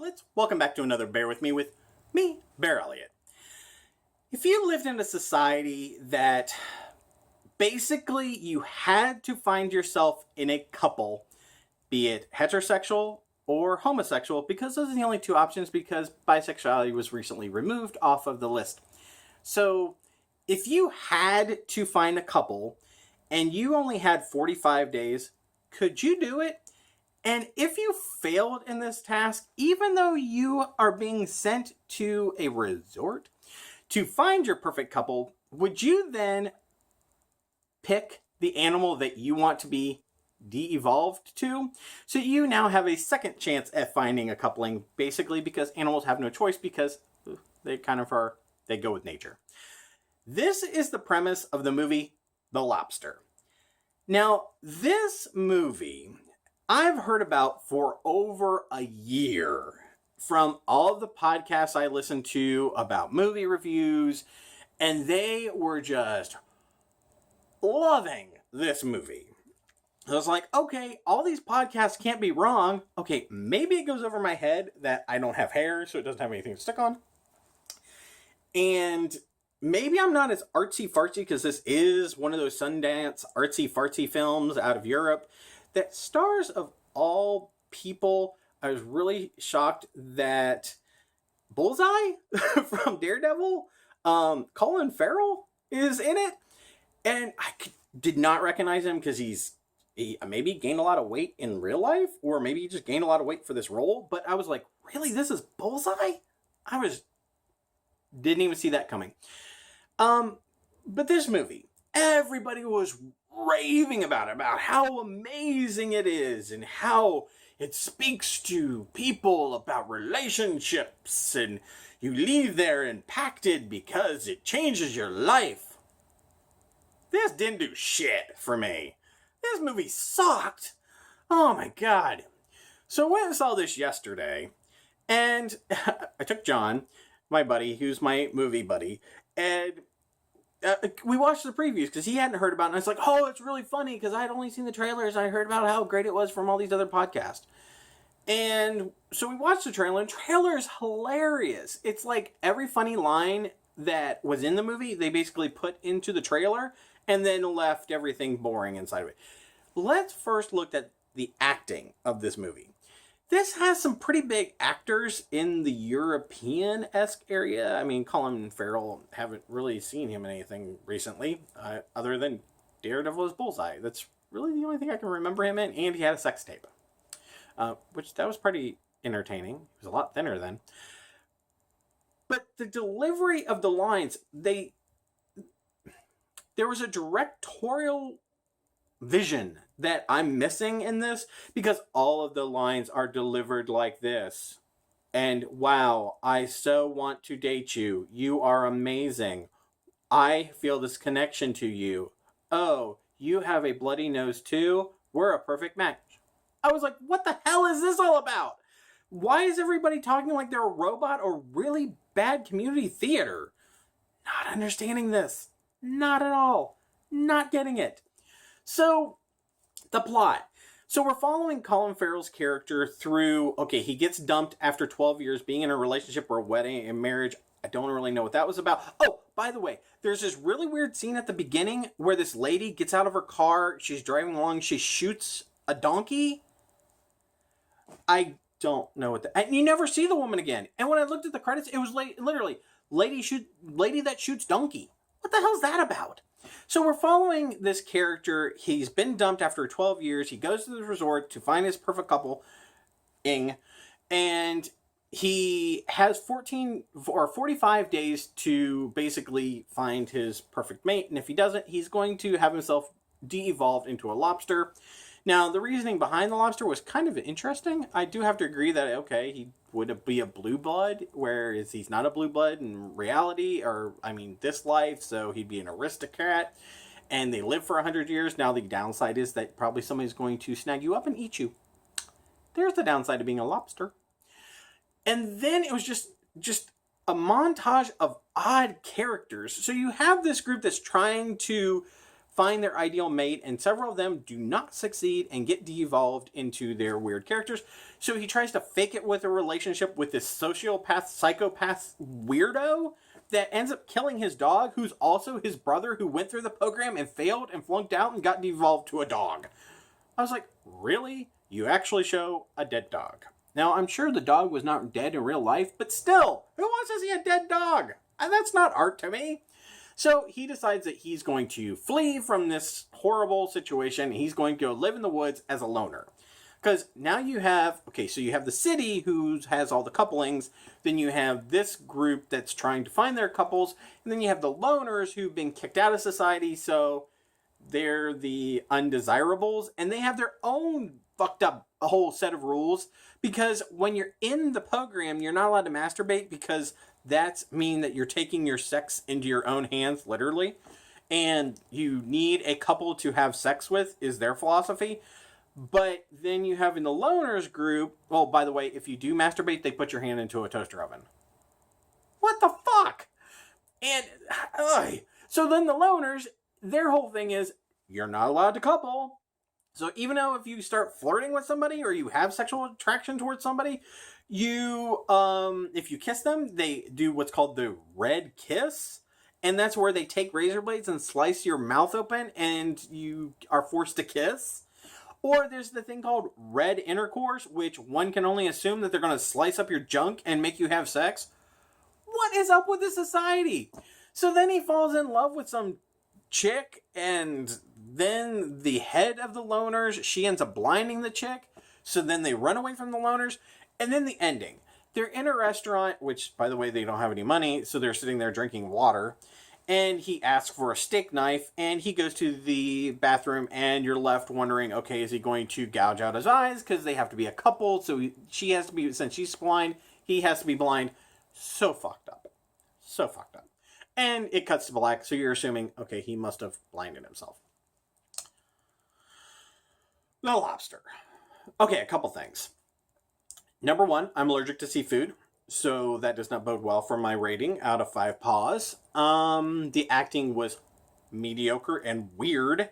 goblets, welcome back to another Bear With me, BearElliott. If you lived in a society that basically you had to find yourself in a couple, be it heterosexual or homosexual, because those are the only two options because bisexuality was recently removed off of the list. So if you had to find a couple and you only had 45 days, could you do it? And if you failed in this task, even though you are being sent to a resort to find your perfect couple, would you then pick the animal that you want to be de-evolved to? So you now have a second chance at finding a coupling, basically because animals have no choice because they they go with nature. This is the premise of the movie The Lobster. Now, this movie I've heard about for over a year from all of the podcasts I listen to about movie reviews, and they were just loving this movie. I was like, okay, all these podcasts can't be wrong. Okay, maybe it goes over my head that I don't have hair, so it doesn't have anything to stick on. And maybe I'm not as artsy-fartsy, because this is one of those Sundance artsy-fartsy films out of Europe that stars of all people. I was really shocked that Bullseye from Daredevil, Colin Farrell, is in it. And I did not recognize him because he maybe gained a lot of weight in real life, or maybe he just gained a lot of weight for this role. But I was like, really? This is Bullseye? Didn't even see that coming. But this movie, everybody was raving about how amazing it is and how it speaks to people about relationships, and you leave there impacted because it changes your life. This didn't do shit for me. This movie sucked. Oh my god. So I went and saw this yesterday, and I took John, my buddy, who's my movie buddy, and we watched the previews because he hadn't heard about it. And I was like, oh, it's really funny because I had only seen the trailers. I heard about how great it was from all these other podcasts. And so we watched the trailer, and the trailer is hilarious. It's like every funny line that was in the movie, they basically put into the trailer and then left everything boring inside of it. Let's first look at the acting of this movie. This has some pretty big actors in the European-esque area. I mean, Colin Farrell, haven't really seen him in anything recently, other than Daredevil as Bullseye. That's really the only thing I can remember him in, and he had a sex tape, which that was pretty entertaining. He was a lot thinner then. But the delivery of the lines, there was a directorial vision that I'm missing in this, because all of the lines are delivered like this. And wow, I so want to date you. You are amazing. I feel this connection to you. Oh, you have a bloody nose too? We're a perfect match. I was like, what the hell is this all about? Why is everybody talking like they're a robot or really bad community theater? Not understanding this. Not at all. Not getting it. So, the plot. So we're following Colin Farrell's character through, okay, he gets dumped after 12 years being in a relationship or a wedding and marriage. I don't really know what that was about. Oh, by the way, there's this really weird scene at the beginning where this lady gets out of her car, she's driving along, she shoots a donkey. I don't know what that... And you never see the woman again. And when I looked at the credits, it was literally, lady that shoots donkey. What the hell's that about? So we're following this character. He's been dumped after 12 years. He goes to the resort to find his perfect couple, and he has 45 days to basically find his perfect mate. And if he doesn't, he's going to have himself de-evolved into a lobster. Now, the reasoning behind the lobster was kind of interesting. I do have to agree that, okay, he would be a blue blood, whereas he's not a blue blood in reality, or, I mean, this life, so he'd be an aristocrat, and they live for 100 years. Now, the downside is that probably somebody's going to snag you up and eat you. There's the downside of being a lobster. And then it was just a montage of odd characters. So you have this group that's trying to find their ideal mate, and several of them do not succeed and get de-evolved into their weird characters. So he tries to fake it with a relationship with this sociopath, psychopath weirdo that ends up killing his dog, who's also his brother who went through the program and failed and flunked out and got de-evolved to a dog. I was like, really? You actually show a dead dog? Now, I'm sure the dog was not dead in real life, but still, who wants to see a dead dog? And that's not art to me. So he decides that he's going to flee from this horrible situation. He's going to go live in the woods as a loner. Because now you have, okay, so you have the city who has all the couplings. Then you have this group that's trying to find their couples. And then you have the loners who've been kicked out of society. So they're the undesirables. And they have their own fucked up a whole set of rules. Because when you're in the program, you're not allowed to masturbate because that's mean that you're taking your sex into your own hands, literally. And you need a couple to have sex with, is their philosophy. But then you have in the loners group, oh, by the way, if you do masturbate, they put your hand into a toaster oven. What the fuck? And, so then the loners, their whole thing is, you're not allowed to couple. So even though if you start flirting with somebody or you have sexual attraction towards somebody, you, if you kiss them, they do what's called the red kiss. And that's where they take razor blades and slice your mouth open and you are forced to kiss. Or there's the thing called red intercourse, which one can only assume that they're going to slice up your junk and make you have sex. What is up with this society? So then he falls in love with some chick, and then the head of the loners, she ends up blinding the chick. So then they run away from the loners. And then the ending. They're in a restaurant, which, by the way, they don't have any money, so they're sitting there drinking water. And he asks for a steak knife, and he goes to the bathroom, and you're left wondering, okay, is he going to gouge out his eyes? Because they have to be a couple, so she has to be, since she's blind, he has to be blind. So fucked up. So fucked up. And it cuts to black, so you're assuming, okay, he must have blinded himself. The Lobster. Okay, a couple things. Number one, I'm allergic to seafood, so that does not bode well for my rating out of 5 paws. The acting was mediocre and weird.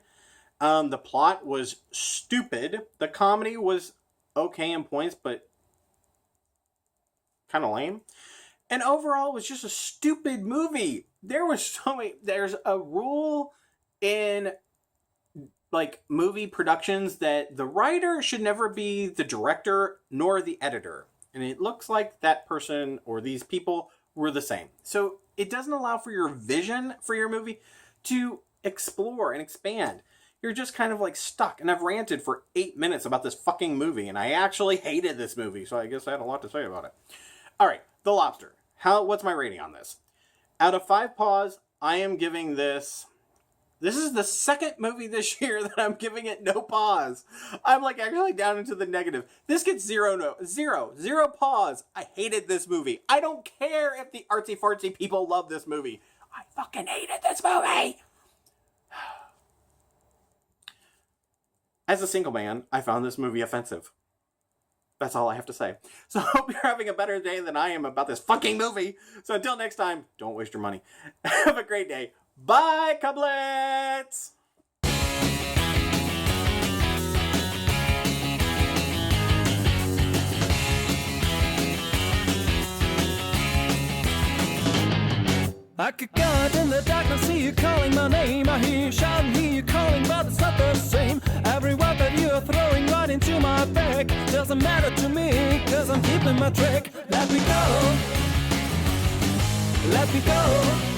The plot was stupid. The comedy was okay in points, but kind of lame. And overall, it was just a stupid movie. There's a rule in like movie productions that the writer should never be the director nor the editor. And it looks like that person or these people were the same. So it doesn't allow for your vision for your movie to explore and expand. You're just kind of like stuck. And I've ranted for 8 minutes about this fucking movie. And I actually hated this movie. So I guess I had a lot to say about it. All right, The Lobster. What's my rating on this? Out of 5 paws, I am giving this... This is the second movie this year that I'm giving it no pause. I'm like actually down into the negative. This gets zero pause. I hated this movie. I don't care if the artsy fartsy people love this movie. I fucking hated this movie. As a single man, I found this movie offensive. That's all I have to say. So I hope you're having a better day than I am about this fucking movie. So until next time, don't waste your money. Have a great day. Bye, cublets! I could go out in the darkness, see you calling my name. I hear you shouting, hear you calling, but it's not the same. Every word that you are throwing right into my back doesn't matter to me, cause I'm keeping my track. Let me go. Let me go.